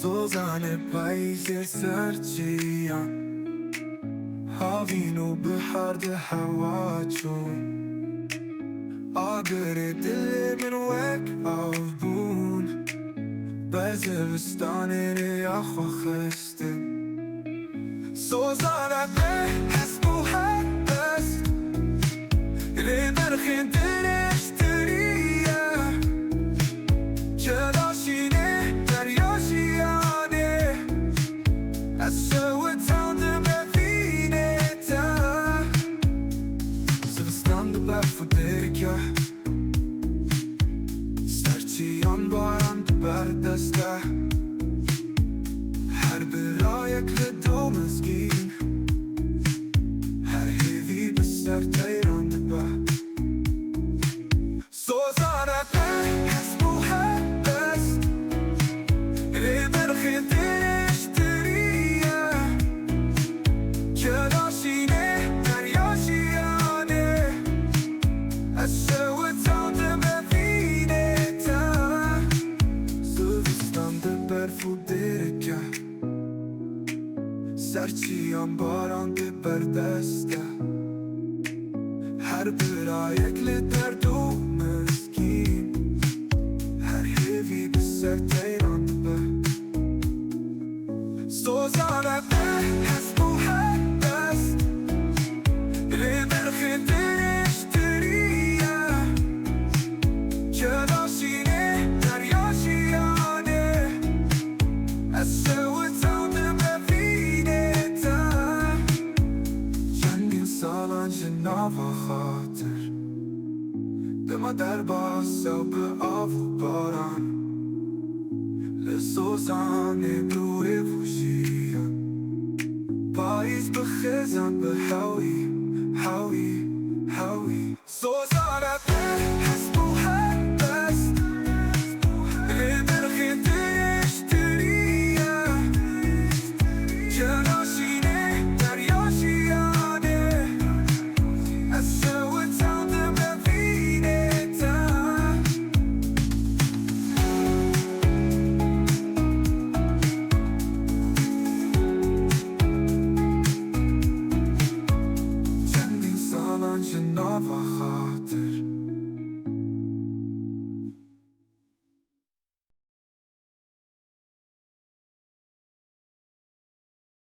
سوزان پاییز سرچیان هاوین و بحر ده هوا چون آگر دل من وک آبون بزرستان ریا خو خسته سوزان به حسب و حدست لی برخین دلش تریه جلاشینه دریاشیانه از شوتان ببینه تا زمستان دو برف و درکه سرچیان باران دو بردسته هر برای کلدو مزگین هر هیوی بسر تیران دبه سوزانه به حسب و حدست لی برخی دلش تریه جلاشینه دریاشیانه از شوتان ببینه تا زمستان ده برف و درکه سرچیان باران ده بردسته هر برای کل درد و مسکین هر هیوی بسر تیران به سوزانه به حسب و حدست لی برخی دلش تریه جلاشینه دریاشیانه از شوتان ببینه تا چندین سالان جناب و خاطر دما در باس و به آب و باران لسوزان بروی وشیان پاییز بخزان به هاوی هاوی هاوی سوزانه به